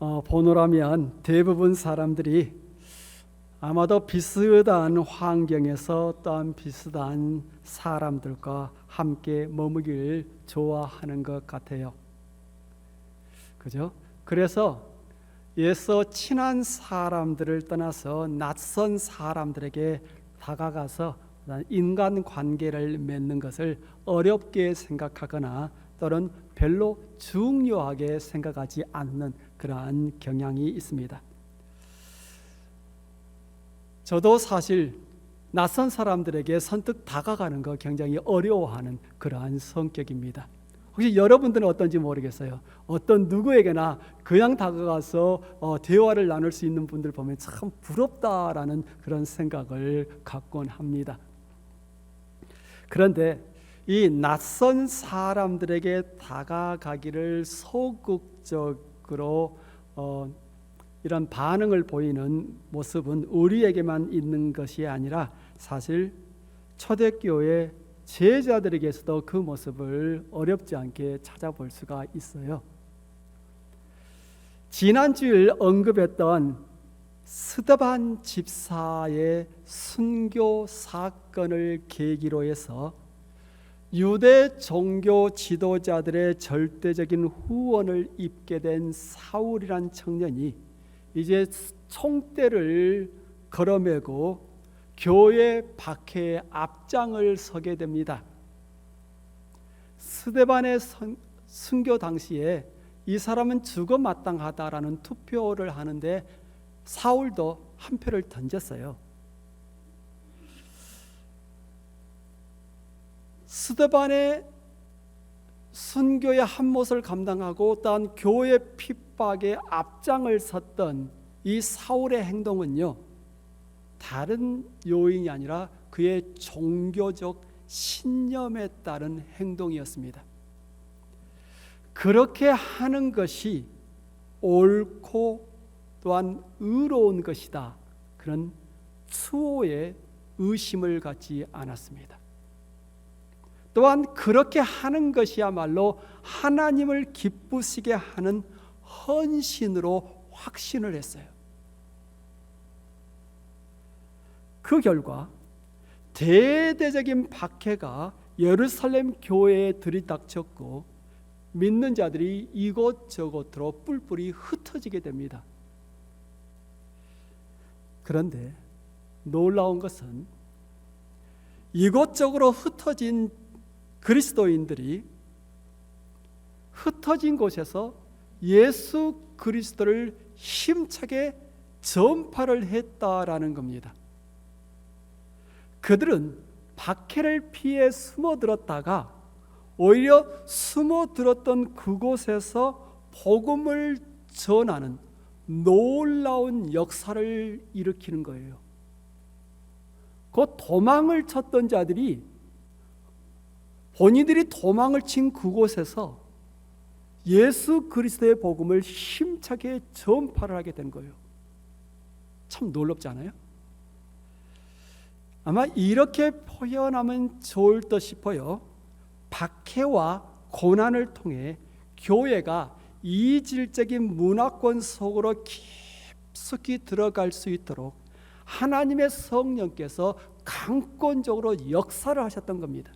보노라면 대부분 사람들이 아마도 비슷한 환경에서 또한 비슷한 사람들과 함께 머무길 좋아하는 것 같아요. 그죠? 그래서 예서 친한 사람들을 떠나서 낯선 사람들에게 다가가서 인간 관계를 맺는 것을 어렵게 생각하거나 또는 별로 중요하게 생각하지 않는 그러한 경향이 있습니다. 저도 사실 낯선 사람들에게 선뜻 다가가는 거 굉장히 어려워하는 그러한 성격입니다. 혹시 여러분들은 어떤지 모르겠어요. 어떤 누구에게나 그냥 다가가서 대화를 나눌 수 있는 분들 보면 참 부럽다라는 그런 생각을 갖곤 합니다. 그런데 이 낯선 사람들에게 다가가기를 소극적으로 이런 반응을 보이는 모습은 우리에게만 있는 것이 아니라 사실 초대교회 제자들에게서도 그 모습을 어렵지 않게 찾아볼 수가 있어요. 지난주일 언급했던 스데반 집사의 순교 사건을 계기로 해서 유대 종교 지도자들의 절대적인 후원을 입게 된 사울이란 청년이 이제 총대를 걸어매고 교회 박해의 앞장을 서게 됩니다. 스데반의 순교 당시에 이 사람은 죽어 마땅하다라는 투표를 하는데 사울도 한 표를 던졌어요. 스데반의 순교의 한못을 감당하고 또한 교회 핍박의 앞장을 섰던 이 사울의 행동은요, 다른 요인이 아니라 그의 종교적 신념에 따른 행동이었습니다. 그렇게 하는 것이 옳고 또한 의로운 것이다, 그런 추호의 의심을 갖지 않았습니다. 또한 그렇게 하는 것이야말로 하나님을 기쁘시게 하는 헌신으로 확신을 했어요. 그 결과 대대적인 박해가 예루살렘 교회에 들이닥쳤고 믿는 자들이 이곳저곳으로 뿔뿔이 흩어지게 됩니다. 그런데 놀라운 것은 이곳저곳으로 흩어진 그리스도인들이 흩어진 곳에서 예수 그리스도를 힘차게 전파를 했다라는 겁니다. 그들은 박해를 피해 숨어들었다가 오히려 숨어들었던 그곳에서 복음을 전하는 놀라운 역사를 일으키는 거예요. 그 도망을 쳤던 자들이 본인들이 도망을 친 그곳에서 예수 그리스도의 복음을 힘차게 전파를 하게 된 거예요. 참 놀랍지 않아요? 아마 이렇게 표현하면 좋을 듯 싶어요. 박해와 고난을 통해 교회가 이질적인 문화권 속으로 깊숙이 들어갈 수 있도록 하나님의 성령께서 강권적으로 역사를 하셨던 겁니다.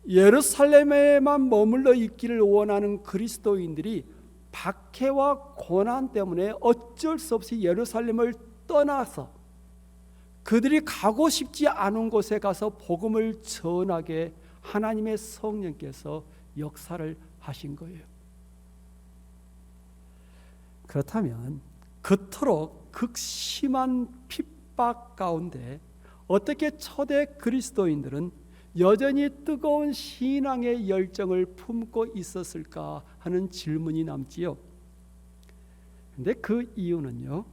예루살렘에만 머물러 있기를 원하는 그리스도인들이 박해와 고난 때문에 어쩔 수 없이 예루살렘을 떠나서 그들이 가고 싶지 않은 곳에 가서 복음을 전하게 하나님의 성령께서 역사를 하신 거예요. 그렇다면 그토록 극심한 핍박 가운데 어떻게 초대 그리스도인들은 여전히 뜨거운 신앙의 열정을 품고 있었을까 하는 질문이 남지요. 그런데 그 이유는요,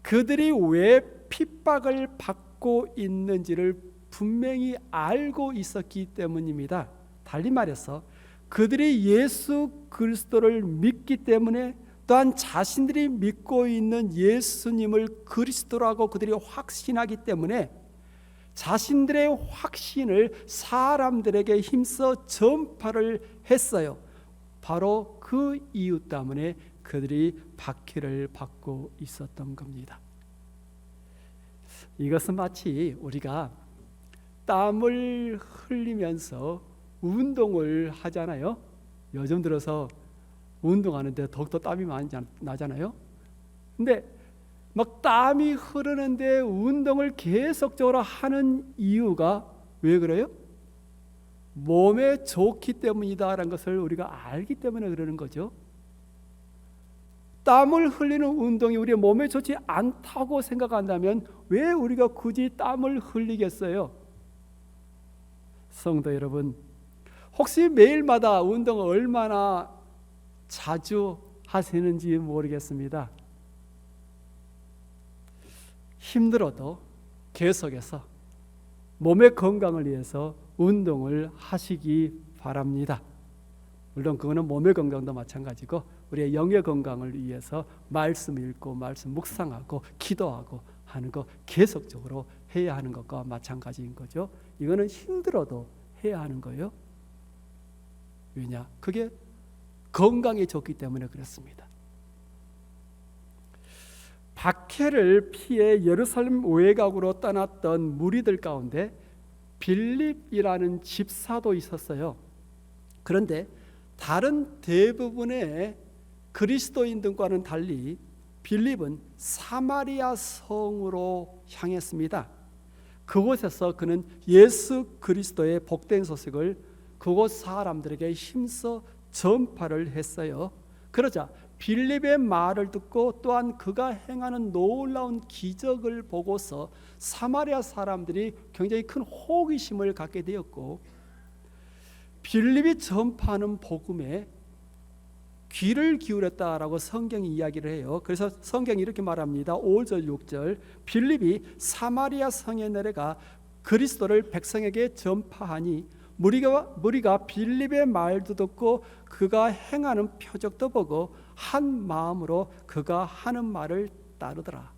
그들이 왜 핍박을 받고 있는지를 분명히 알고 있었기 때문입니다. 달리 말해서 그들이 예수 그리스도를 믿기 때문에 또한 자신들이 믿고 있는 예수님을 그리스도라고 그들이 확신하기 때문에 자신들의 확신을 사람들에게 힘써 전파를 했어요. 바로 그 이유 때문에 그들이 박해를 받고 있었던 겁니다. 이것은 마치 우리가 땀을 흘리면서 운동을 하잖아요. 요즘 들어서 운동하는데 더욱더 땀이 많이 나잖아요. 근데 막 땀이 흐르는데 운동을 계속적으로 하는 이유가 왜 그래요? 몸에 좋기 때문이다라는 것을 우리가 알기 때문에 그러는 거죠. 땀을 흘리는 운동이 우리 몸에 좋지 않다고 생각한다면 왜 우리가 굳이 땀을 흘리겠어요? 성도 여러분, 혹시 매일마다 운동을 얼마나 자주 하시는지 모르겠습니다. 힘들어도 계속해서 몸의 건강을 위해서 운동을 하시기 바랍니다. 물론 그거는 몸의 건강도 마찬가지고 우리의 영의 건강을 위해서 말씀 읽고 말씀 묵상하고 기도하고 하는 거 계속적으로 해야 하는 것과 마찬가지인 거죠. 이거는 힘들어도 해야 하는 거예요. 왜냐? 그게 건강에 좋기 때문에 그렇습니다. 박해를 피해 예루살렘 외곽으로 떠났던 무리들 가운데 빌립이라는 집사도 있었어요. 그런데 다른 대부분의 그리스도인들과는 달리 빌립은 사마리아 성으로 향했습니다. 그곳에서 그는 예수 그리스도의 복된 소식을 그곳 사람들에게 힘써 전파를 했어요. 그러자 빌립의 말을 듣고 또한 그가 행하는 놀라운 기적을 보고서 사마리아 사람들이 굉장히 큰 호기심을 갖게 되었고, 빌립이 전파하는 복음에 귀를 기울였다라고 성경이 이야기를 해요. 그래서 성경이 이렇게 말합니다. 5절 6절 빌립이 사마리아 성에 내려가 그리스도를 백성에게 전파하니 무리가 빌립의 말도 듣고 그가 행하는 표적도 보고 한 마음으로 그가 하는 말을 따르더라.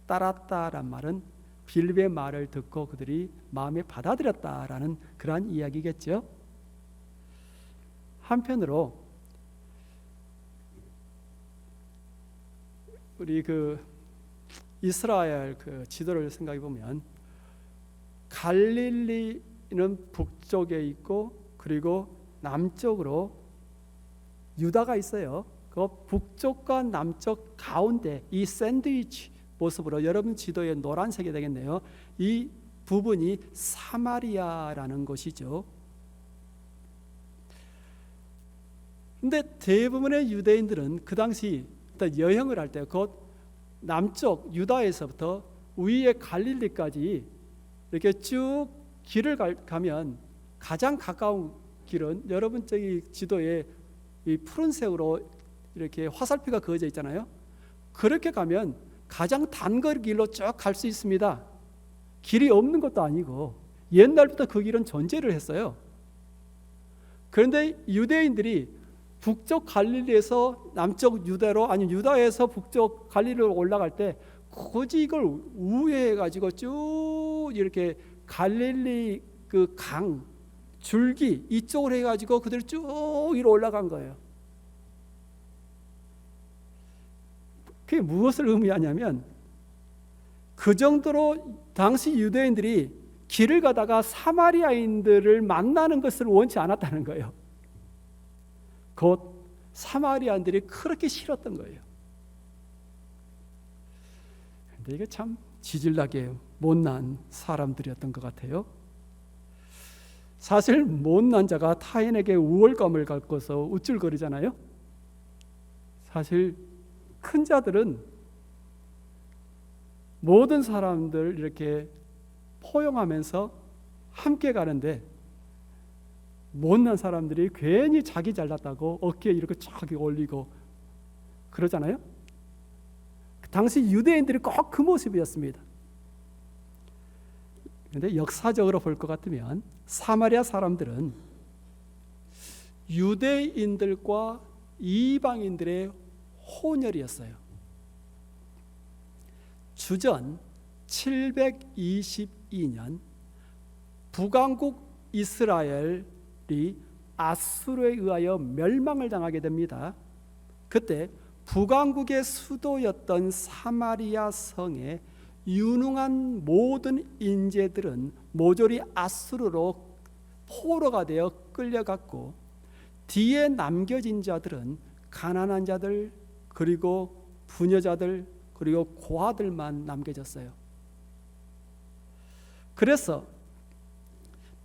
따랐다란 말은 빌립의 말을 듣고 그들이 마음에 받아들였다라는 그러한 이야기겠죠. 한편으로 우리 이스라엘 지도를 생각해 보면 갈릴리는 북쪽에 있고 그리고 남쪽으로 유다가 있어요. 그 북쪽과 남쪽 가운데 이 샌드위치 모습으로 여러분 지도에 노란색이 되겠네요. 이 부분이 사마리아라는 곳이죠. 근데 대부분의 유대인들은 그 당시 여행을 할 때 곧 남쪽 유다에서부터 위의 갈릴리까지 이렇게 쭉 길을 가면 가장 가까운 길은 여러분 저기 지도에 이 푸른색으로 이렇게 화살표가 그어져 있잖아요. 그렇게 가면 가장 단거리 길로 쭉 갈 수 있습니다. 길이 없는 것도 아니고 옛날부터 그 길은 존재를 했어요. 그런데 유대인들이 북쪽 갈릴리에서 남쪽 유다로 아니 유다에서 북쪽 갈릴리로 올라갈 때 굳이 이걸 우회해 가지고 쭉 이렇게 갈릴리 그 강 줄기 이쪽으로 해 가지고 그들 쭉 위로 올라간 거예요. 그게 무엇을 의미하냐면 그 정도로 당시 유대인들이 길을 가다가 사마리아인들을 만나는 것을 원치 않았다는 거예요. 곧 사마리아인들이 그렇게 싫었던 거예요. 근데 이게 참 지질나게 못난 사람들이었던 것 같아요. 사실 못난 자가 타인에게 우월감을 갖고서 우쭐거리잖아요. 사실 큰 자들은 모든 사람들 이렇게 포용하면서 함께 가는데 못난 사람들이 괜히 자기 잘났다고 어깨에 이렇게 쫙 올리고 그러잖아요. 당시 유대인들이 꼭 그 모습이었습니다. 그런데 역사적으로 볼 것 같으면 사마리아 사람들은 유대인들과 이방인들의 혼혈이었어요. 주전 722년 북왕국 이스라엘이 아수르에 의하여 멸망을 당하게 됩니다. 그때 북왕국의 수도였던 사마리아 성에 유능한 모든 인재들은 모조리 아수르로 포로가 되어 끌려갔고, 뒤에 남겨진 자들은 가난한 자들, 그리고 부녀자들, 그리고 고아들만 남겨졌어요. 그래서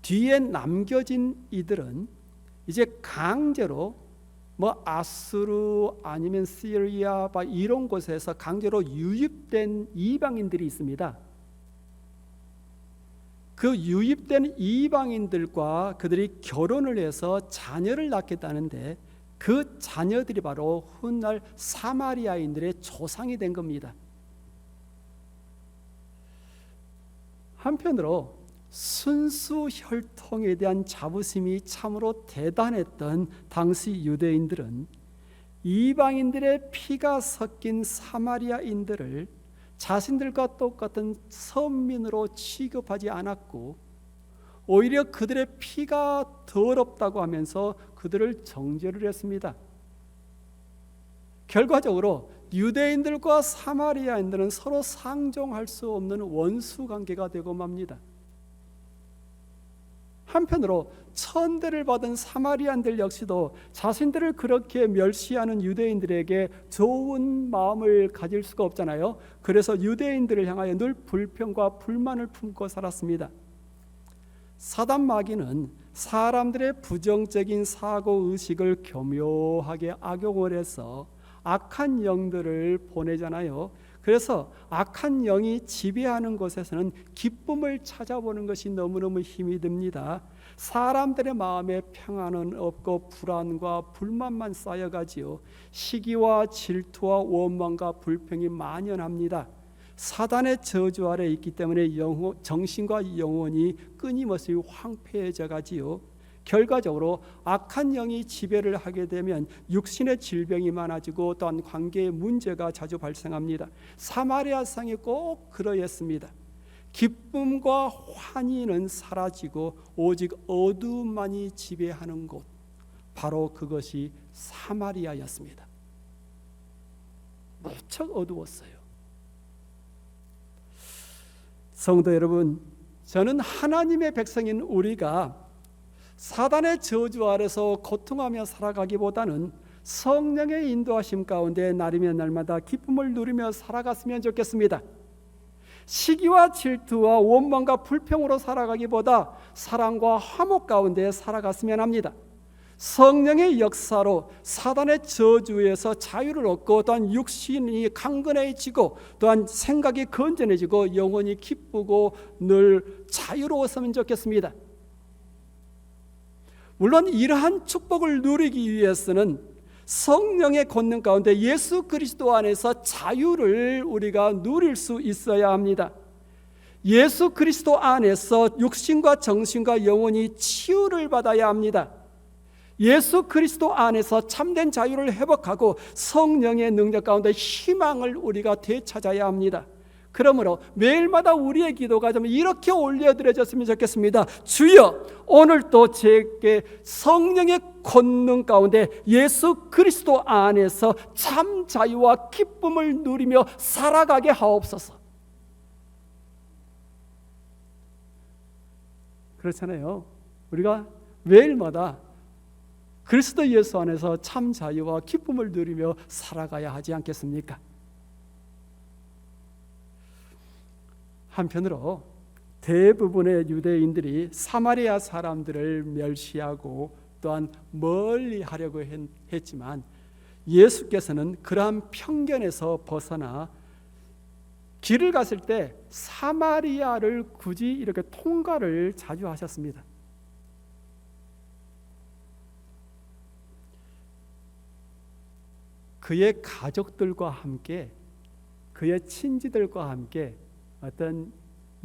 뒤에 남겨진 이들은 이제 강제로 아수르 아니면 시리아 이런 곳에서 강제로 유입된 이방인들이 있습니다. 그 유입된 이방인들과 그들이 결혼을 해서 자녀를 낳겠다는데, 그 자녀들이 바로 훗날 사마리아인들의 조상이 된 겁니다. 한편으로 순수 혈통에 대한 자부심이 참으로 대단했던 당시 유대인들은 이방인들의 피가 섞인 사마리아인들을 자신들과 똑같은 선민으로 취급하지 않았고, 오히려 그들의 피가 더럽다고 하면서 그들을 정죄를 했습니다. 결과적으로 유대인들과 사마리아인들은 서로 상종할 수 없는 원수 관계가 되고 맙니다. 한편으로 천대를 받은 사마리아인들 역시도 자신들을 그렇게 멸시하는 유대인들에게 좋은 마음을 가질 수가 없잖아요. 그래서 유대인들을 향하여 늘 불평과 불만을 품고 살았습니다. 사단 마귀는 사람들의 부정적인 사고의식을 교묘하게 악용을 해서 악한 영들을 보내잖아요. 그래서 악한 영이 지배하는 곳에서는 기쁨을 찾아보는 것이 너무너무 힘이 듭니다. 사람들의 마음에 평안은 없고 불안과 불만만 쌓여가지요. 시기와 질투와 원망과 불평이 만연합니다. 사단의 저주 아래 있기 때문에 정신과 영혼이 끊임없이 황폐해져 가지요. 결과적으로 악한 영이 지배를 하게 되면 육신의 질병이 많아지고 또한 관계의 문제가 자주 발생합니다. 사마리아 성이 꼭 그러했습니다. 기쁨과 환희는 사라지고 오직 어두움만이 지배하는 곳, 바로 그것이 사마리아였습니다. 무척 어두웠어요. 성도 여러분, 저는 하나님의 백성인 우리가 사단의 저주 아래서 고통하며 살아가기보다는 성령의 인도하심 가운데 날이면 날마다 기쁨을 누리며 살아갔으면 좋겠습니다. 시기와 질투와 원망과 불평으로 살아가기보다 사랑과 화목 가운데 살아갔으면 합니다. 성령의 역사로 사단의 저주에서 자유를 얻고, 또한 육신이 강건해지고, 또한 생각이 건전해지고, 영혼이 기쁘고 늘 자유로웠으면 좋겠습니다. 물론 이러한 축복을 누리기 위해서는 성령의 권능 가운데 예수 그리스도 안에서 자유를 우리가 누릴 수 있어야 합니다. 예수 그리스도 안에서 육신과 정신과 영혼이 치유를 받아야 합니다. 예수 그리스도 안에서 참된 자유를 회복하고 성령의 능력 가운데 희망을 우리가 되찾아야 합니다. 그러므로 매일마다 우리의 기도가 좀 이렇게 올려드려졌으면 좋겠습니다. 주여, 오늘도 제게 성령의 권능 가운데 예수 그리스도 안에서 참 자유와 기쁨을 누리며 살아가게 하옵소서. 그렇잖아요. 우리가 매일마다 그리스도 예수 안에서 참 자유와 기쁨을 누리며 살아가야 하지 않겠습니까? 한편으로 대부분의 유대인들이 사마리아 사람들을 멸시하고 또한 멀리 하려고 했지만, 예수께서는 그러한 편견에서 벗어나 길을 갔을 때 사마리아를 굳이 이렇게 통과를 자주 하셨습니다. 그의 가족들과 함께, 그의 친지들과 함께 어떤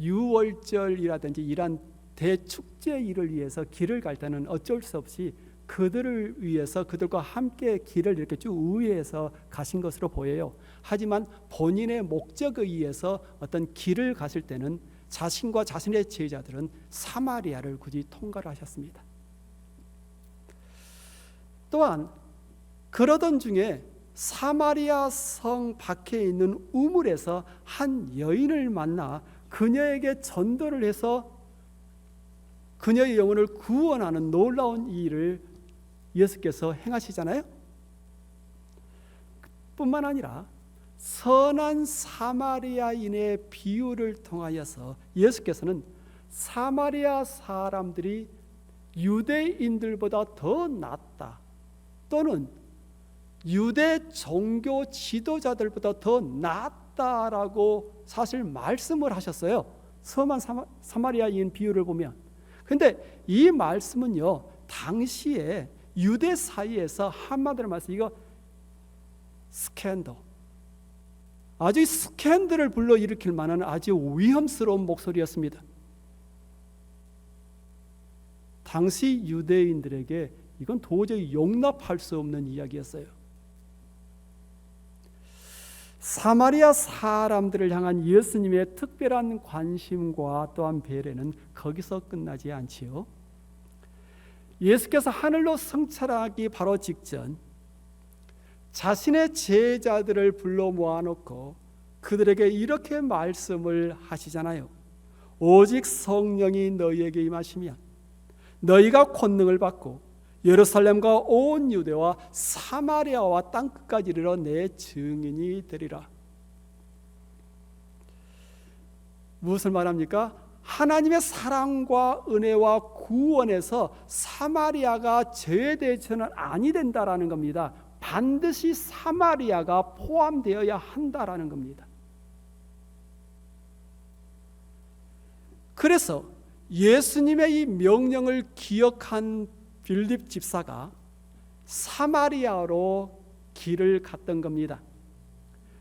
유월절이라든지 이러한 대축제 일을 위해서 길을 갈 때는 어쩔 수 없이 그들을 위해서 그들과 함께 길을 이렇게 쭉 우회해서 가신 것으로 보여요. 하지만 본인의 목적에 의해서 어떤 길을 갔을 때는 자신과 자신의 제자들은 사마리아를 굳이 통과를 하셨습니다. 또한 그러던 중에 사마리아 성 밖에 있는 우물에서 한 여인을 만나 그녀에게 전도를 해서 그녀의 영혼을 구원하는 놀라운 일을 예수께서 행하시잖아요. 뿐만 아니라 선한 사마리아인의 비유를 통하여서 예수께서는 사마리아 사람들이 유대인들보다 더 낫다, 또는 유대 종교 지도자들보다 더 낫다라고 사실 말씀을 하셨어요. 선한 사마리아인 비유를 보면. 근데 이 말씀은요, 당시에 유대 사이에서 한마디로 말해서 이거 스캔들, 아주 스캔들을 불러일으킬 만한 아주 위험스러운 목소리였습니다. 당시 유대인들에게 이건 도저히 용납할 수 없는 이야기였어요. 사마리아 사람들을 향한 예수님의 특별한 관심과 또한 배려는 거기서 끝나지 않지요. 예수께서 하늘로 승천하기 바로 직전 자신의 제자들을 불러 모아놓고 그들에게 이렇게 말씀을 하시잖아요. 오직 성령이 너희에게 임하시면 너희가 권능을 받고 예루살렘과 온 유대와 사마리아와 땅끝까지 이르러 내 증인이 되리라. 무엇을 말합니까? 하나님의 사랑과 은혜와 구원에서 사마리아가 제외되어서는 아니 된다라는 겁니다. 반드시 사마리아가 포함되어야 한다라는 겁니다. 그래서 예수님의 이 명령을 기억한 빌립 집사가 사마리아로 길을 갔던 겁니다.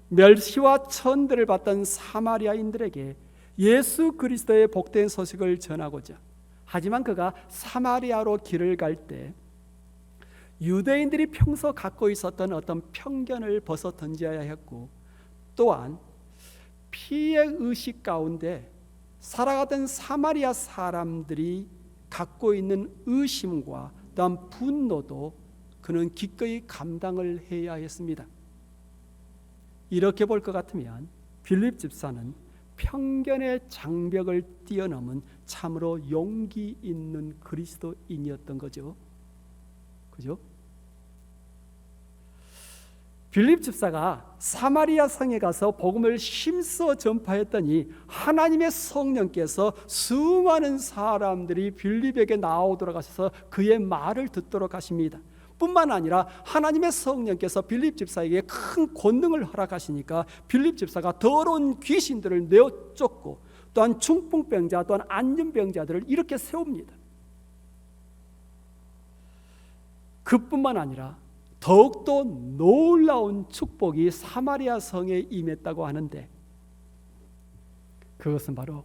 멸시와 천대를 받던 사마리아인들에게 예수 그리스도의 복된 소식을 전하고자, 하지만 그가 사마리아로 길을 갈 때 유대인들이 평소 갖고 있었던 어떤 편견을 벗어 던져야 했고, 또한 피해 의식 가운데 살아가던 사마리아 사람들이 갖고 있는 의심과 또한 분노도 그는 기꺼이 감당을 해야 했습니다. 이렇게 볼 것 같으면 빌립 집사는 편견의 장벽을 뛰어넘은 참으로 용기 있는 그리스도인이었던 거죠. 그죠? 빌립 집사가 사마리아 성에 가서 복음을 힘써 전파했더니 하나님의 성령께서 수많은 사람들이 빌립에게 나오도록 하셔서 그의 말을 듣도록 하십니다. 뿐만 아니라 하나님의 성령께서 빌립 집사에게 큰 권능을 허락하시니까 빌립 집사가 더러운 귀신들을 내어 쫓고 또한 중풍병자 또한 안진병자들을 이렇게 세웁니다. 그뿐만 아니라 더욱더 놀라운 축복이 사마리아 성에 임했다고 하는데, 그것은 바로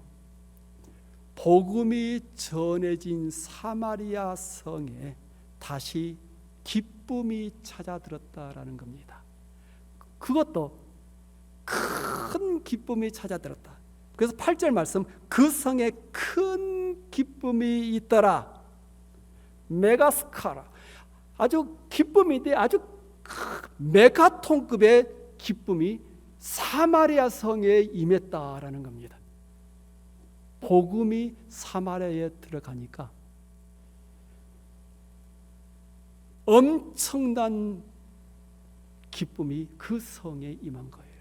복음이 전해진 사마리아 성에 다시 기쁨이 찾아들었다라는 겁니다. 그것도 큰 기쁨이 찾아들었다. 그래서 8절 말씀, 그 성에 큰 기쁨이 있더라. 메가스카라, 아주 기쁨인데 아주 메가톤급의 기쁨이 사마리아 성에 임했다라는 겁니다. 복음이 사마리아에 들어가니까 엄청난 기쁨이 그 성에 임한 거예요.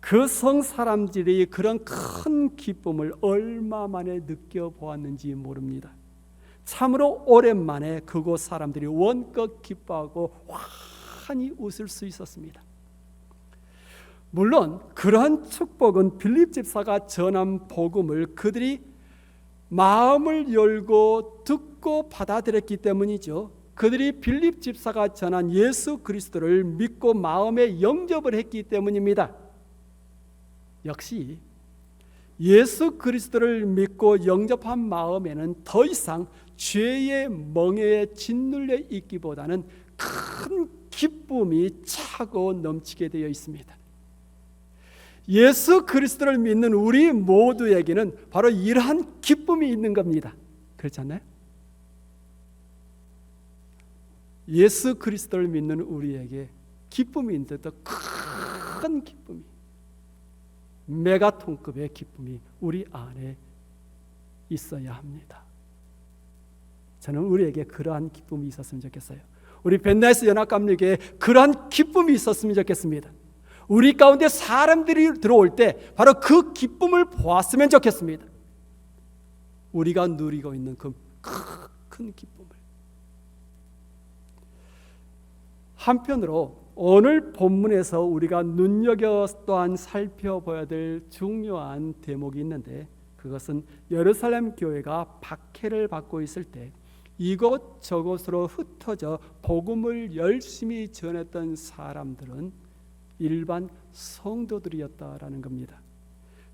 그 성 사람들이 그런 큰 기쁨을 얼마 만에 느껴보았는지 모릅니다. 참으로 오랜만에 그곳 사람들이 원껏 기뻐하고 환히 웃을 수 있었습니다. 물론 그러한 축복은 빌립 집사가 전한 복음을 그들이 마음을 열고 듣고 받아들였기 때문이죠. 그들이 빌립 집사가 전한 예수 그리스도를 믿고 마음에 영접을 했기 때문입니다. 역시 예수 그리스도를 믿고 영접한 마음에는 더 이상 죄의 멍에에 짓눌려 있기보다는 큰 기쁨이 차고 넘치게 되어 있습니다. 예수 그리스도를 믿는 우리 모두에게는 바로 이러한 기쁨이 있는 겁니다. 그렇지 않나요? 예수 그리스도를 믿는 우리에게 기쁨이 있는데도 큰 기쁨이, 메가톤급의 기쁨이 우리 안에 있어야 합니다. 저는 우리에게 그러한 기쁨이 있었으면 좋겠어요. 우리 벤나이스 연합감리교회에 그러한 기쁨이 있었으면 좋겠습니다. 우리 가운데 사람들이 들어올 때 바로 그 기쁨을 보았으면 좋겠습니다. 우리가 누리고 있는 그 큰 기쁨을. 한편으로 오늘 본문에서 우리가 눈여겨 또한 살펴봐야 될 중요한 대목이 있는데, 그것은 예루살렘 교회가 박해를 받고 있을 때 이곳저곳으로 흩어져 복음을 열심히 전했던 사람들은 일반 성도들이었다라는 겁니다.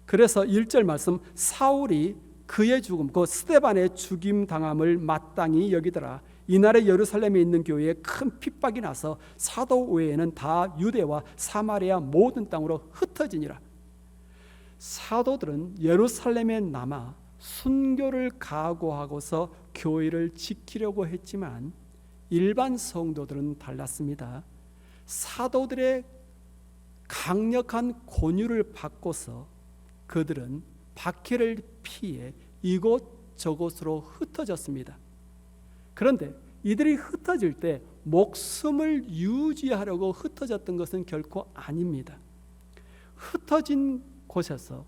그래서 1절 말씀, 사울이 그의 죽음, 그 스데반의 죽임 당함을 마땅히 여기더라. 이날에 예루살렘에 있는 교회에 큰 핍박이 나서 사도 외에는 다 유대와 사마리아 모든 땅으로 흩어지니라. 사도들은 예루살렘에 남아 순교를 각오하고서 교회를 지키려고 했지만 일반 성도들은 달랐습니다. 사도들의 강력한 권유를 받고서 그들은 박해를 피해 이곳저곳으로 흩어졌습니다. 그런데 이들이 흩어질 때 목숨을 유지하려고 흩어졌던 것은 결코 아닙니다. 흩어진 곳에서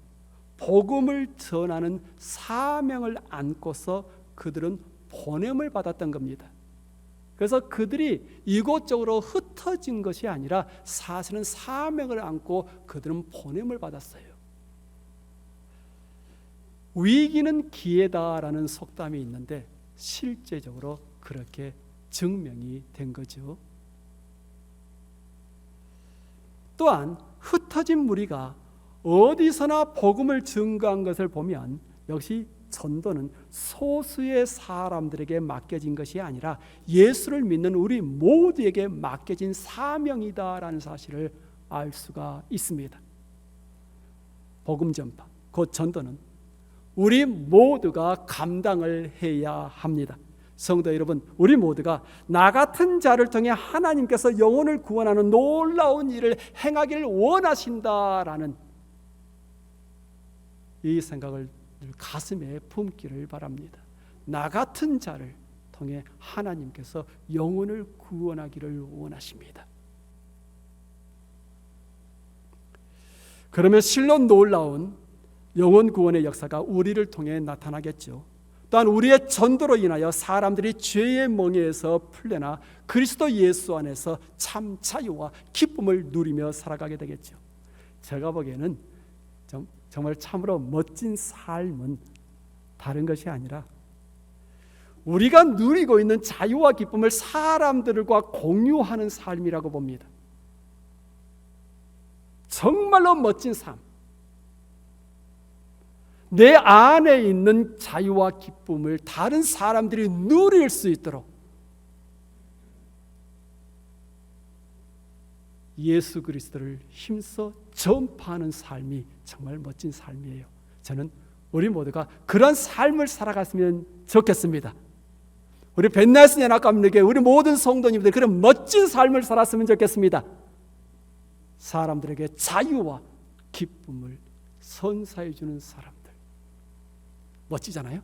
복음을 전하는 사명을 안고서 그들은 보냄을 받았던 겁니다. 그래서 그들이 이곳저곳으로 흩어진 것이 아니라 사실은 사명을 안고 그들은 보냄을 받았어요. 위기는 기회다라는 속담이 있는데 실제적으로 그렇게 증명이 된 거죠. 또한 흩어진 무리가 어디서나 복음을 증거한 것을 보면 역시 전도는 소수의 사람들에게 맡겨진 것이 아니라 예수를 믿는 우리 모두에게 맡겨진 사명이다라는 사실을 알 수가 있습니다. 복음 전파, 곧 전도는 우리 모두가 감당을 해야 합니다. 성도 여러분, 우리 모두가 나 같은 자를 통해 하나님께서 영혼을 구원하는 놀라운 일을 행하기를 원하신다라는 이 생각을 가슴에 품기를 바랍니다. 나 같은 자를 통해 하나님께서 영혼을 구원하기를 원하십니다. 그러면 실로 놀라운 영혼 구원의 역사가 우리를 통해 나타나겠죠. 또한 우리의 전도로 인하여 사람들이 죄의 멍에에서 풀려나 그리스도 예수 안에서 참 자유와 기쁨을 누리며 살아가게 되겠죠. 제가 보기에는 정말 참으로 멋진 삶은 다른 것이 아니라 우리가 누리고 있는 자유와 기쁨을 사람들과 공유하는 삶이라고 봅니다. 정말로 멋진 삶. 내 안에 있는 자유와 기쁨을 다른 사람들이 누릴 수 있도록 예수 그리스도를 힘써 전파하는 삶이 정말 멋진 삶이에요. 저는 우리 모두가 그런 삶을 살아갔으면 좋겠습니다. 우리 벤나이스 연합감리교회 우리 모든 성도님들 그런 멋진 삶을 살았으면 좋겠습니다. 사람들에게 자유와 기쁨을 선사해 주는 사람들. 멋지잖아요?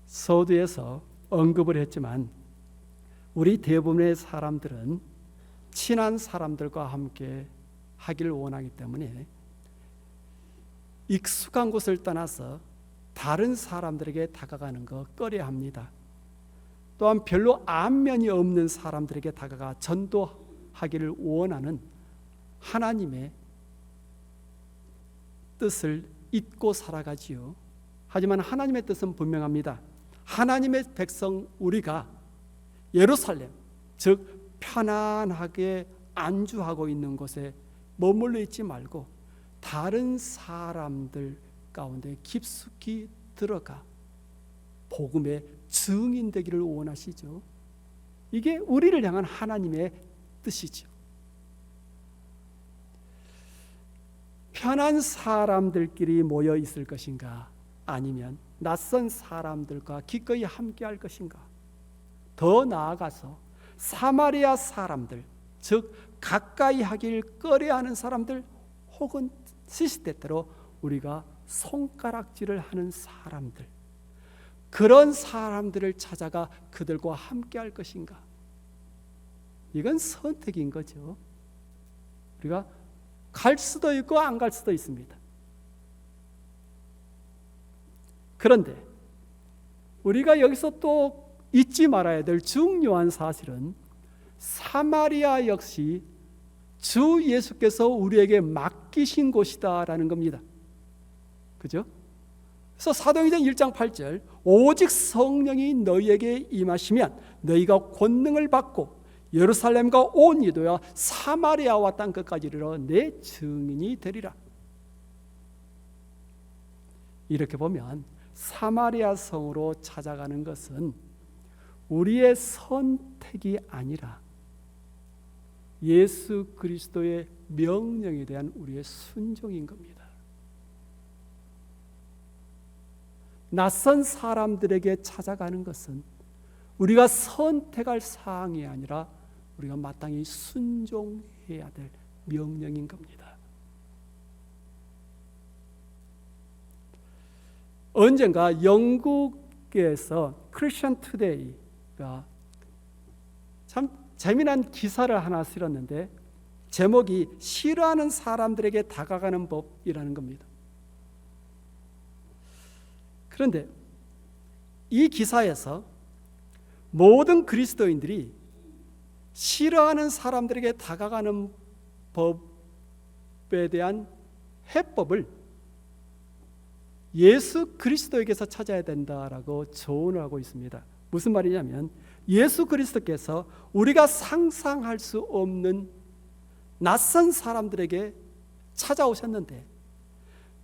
서두에서 언급을 했지만 우리 대부분의 사람들은 친한 사람들과 함께 하기를 원하기 때문에 익숙한 곳을 떠나서 다른 사람들에게 다가가는 거 꺼려합니다. 또한 별로 안면이 없는 사람들에게 다가가 전도하기를 원하는 하나님의 뜻을 잊고 살아가지요. 하지만 하나님의 뜻은 분명합니다. 하나님의 백성 우리가 예루살렘, 즉 편안하게 안주하고 있는 곳에 머물러 있지 말고 다른 사람들 가운데 깊숙이 들어가 복음의 증인 되기를 원하시죠. 이게 우리를 향한 하나님의 뜻이죠. 편한 사람들끼리 모여 있을 것인가, 아니면 낯선 사람들과 기꺼이 함께할 것인가? 더 나아가서 사마리아 사람들, 즉 가까이 하길 꺼려하는 사람들, 혹은 시시때때로 우리가 손가락질을 하는 사람들, 그런 사람들을 찾아가 그들과 함께할 것인가? 이건 선택인 거죠. 우리가 갈 수도 있고 안 갈 수도 있습니다. 그런데 우리가 여기서 또 잊지 말아야 될 중요한 사실은 사마리아 역시 주 예수께서 우리에게 맡기신 곳이다라는 겁니다. 그죠? 그래서 사도행전 1장 8절, 오직 성령이 너희에게 임하시면 너희가 권능을 받고 예루살렘과 온 유대와 사마리아와 땅 끝까지 이르러 내 증인이 되리라. 이렇게 보면 사마리아 성으로 찾아가는 것은 우리의 선택이 아니라 예수 그리스도의 명령에 대한 우리의 순종인 겁니다. 낯선 사람들에게 찾아가는 것은 우리가 선택할 사항이 아니라 우리가 마땅히 순종해야 될 명령인 겁니다. 언젠가 영국에서 크리스천 투데이가 참 재미난 기사를 하나 실었는데 제목이 싫어하는 사람들에게 다가가는 법이라는 겁니다. 그런데 이 기사에서 모든 그리스도인들이 싫어하는 사람들에게 다가가는 법에 대한 해법을 예수 그리스도에게서 찾아야 된다라고 조언을 하고 있습니다. 무슨 말이냐면 예수 그리스도께서 우리가 상상할 수 없는 낯선 사람들에게 찾아오셨는데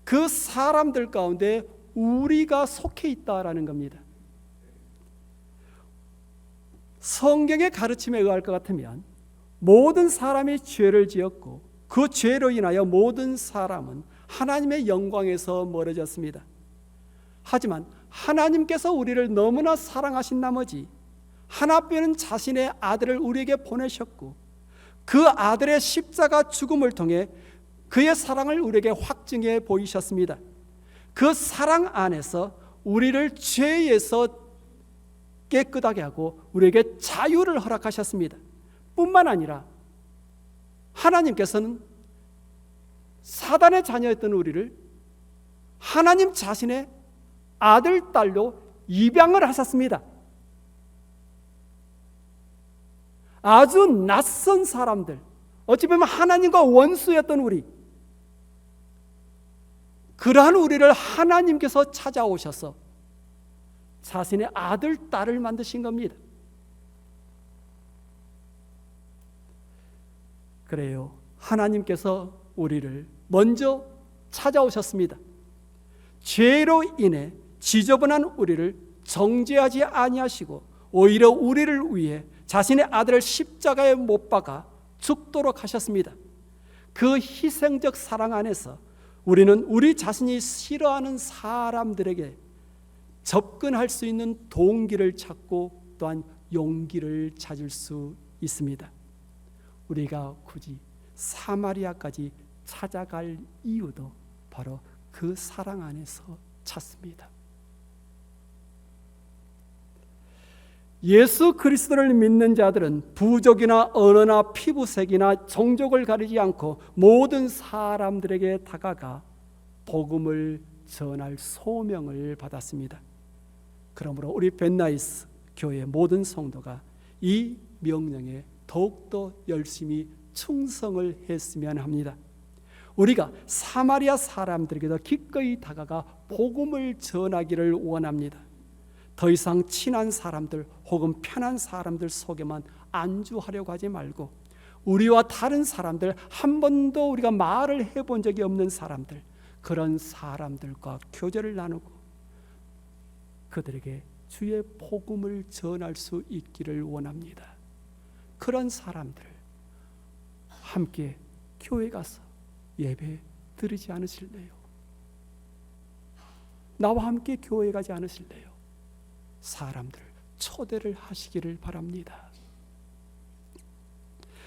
그 사람들 가운데 우리가 속해 있다라는 겁니다. 성경의 가르침에 의할 것 같으면 모든 사람이 죄를 지었고 그 죄로 인하여 모든 사람은 하나님의 영광에서 멀어졌습니다. 하지만 하나님께서 우리를 너무나 사랑하신 나머지 하나뿐인 자신의 아들을 우리에게 보내셨고 그 아들의 십자가 죽음을 통해 그의 사랑을 우리에게 확증해 보이셨습니다. 그 사랑 안에서 우리를 죄에서 깨끗하게 하고 우리에게 자유를 허락하셨습니다. 뿐만 아니라 하나님께서는 사단의 자녀였던 우리를 하나님 자신의 아들, 딸로 입양을 하셨습니다. 아주 낯선 사람들, 어찌 보면 하나님과 원수였던 우리, 그러한 우리를 하나님께서 찾아오셔서 자신의 아들, 딸을 만드신 겁니다. 그래요. 하나님께서 우리를 먼저 찾아오셨습니다. 죄로 인해 지저분한 우리를 정죄하지 아니하시고 오히려 우리를 위해 자신의 아들을 십자가에 못 박아 죽도록 하셨습니다. 그 희생적 사랑 안에서 우리는 우리 자신이 싫어하는 사람들에게 접근할 수 있는 동기를 찾고 또한 용기를 찾을 수 있습니다. 우리가 굳이 사마리아까지 찾아갈 이유도 바로 그 사랑 안에서 찾습니다. 예수 그리스도를 믿는 자들은 부족이나 언어나 피부색이나 종족을 가리지 않고 모든 사람들에게 다가가 복음을 전할 소명을 받았습니다. 그러므로 우리 벤나이스 교회 모든 성도가 이 명령에 더욱더 열심히 충성을 했으면 합니다. 우리가 사마리아 사람들에게도 기꺼이 다가가 복음을 전하기를 원합니다. 더 이상 친한 사람들 혹은 편한 사람들 속에만 안주하려고 하지 말고 우리와 다른 사람들, 한 번도 우리가 말을 해본 적이 없는 사람들, 그런 사람들과 교제를 나누고 그들에게 주의 복음을 전할 수 있기를 원합니다. 그런 사람들 함께 교회 가서 예배 드리지 않으실래요? 나와 함께 교회 가지 않으실래요? 사람들을 초대를 하시기를 바랍니다.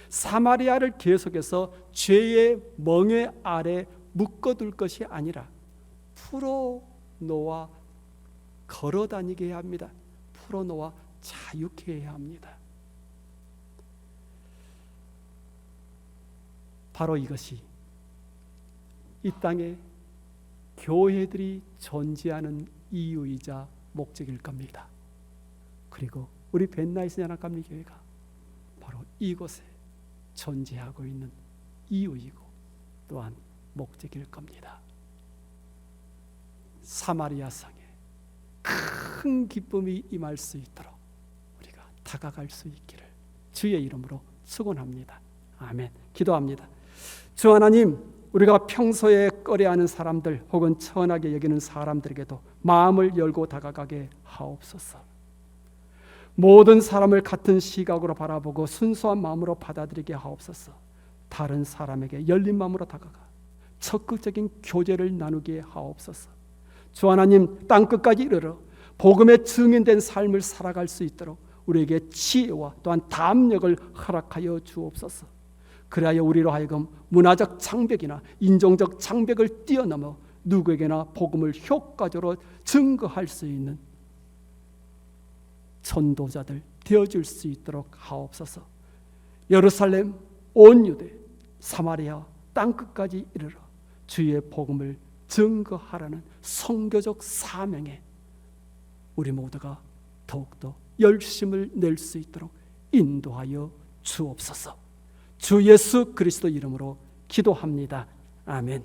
사마리아를 계속해서 죄의 멍에 아래 묶어둘 것이 아니라 풀어놓아 걸어다니게 해야 합니다. 풀어놓아 자유케 해야 합니다. 바로 이것이 이 땅에 교회들이 존재하는 이유이자 목적일 겁니다. 그리고 우리 벤나이스 연합감리교회가 바로 이곳에 존재하고 있는 이유이고 또한 목적일 겁니다. 사마리아 성에 큰 기쁨이 임할 수 있도록 우리가 다가갈 수 있기를 주의 이름으로 축원합니다. 아멘. 기도합니다. 주 하나님, 우리가 평소에 꺼려하는 사람들 혹은 천하게 여기는 사람들에게도 마음을 열고 다가가게 하옵소서. 모든 사람을 같은 시각으로 바라보고 순수한 마음으로 받아들이게 하옵소서. 다른 사람에게 열린 마음으로 다가가 적극적인 교제를 나누게 하옵소서. 주 하나님, 땅끝까지 이르러 복음에 증인된 삶을 살아갈 수 있도록 우리에게 지혜와 또한 담력을 허락하여 주옵소서. 그리하여 우리로 하여금 문화적 장벽이나 인종적 장벽을 뛰어넘어 누구에게나 복음을 효과적으로 증거할 수 있는 전도자들 되어줄 수 있도록 하옵소서. 예루살렘, 온 유대, 사마리아 땅끝까지 이르러 주의 복음을 증거하라는 선교적 사명에 우리 모두가 더욱더 열심을 낼 수 있도록 인도하여 주옵소서. 주 예수 그리스도 이름으로 기도합니다. 아멘.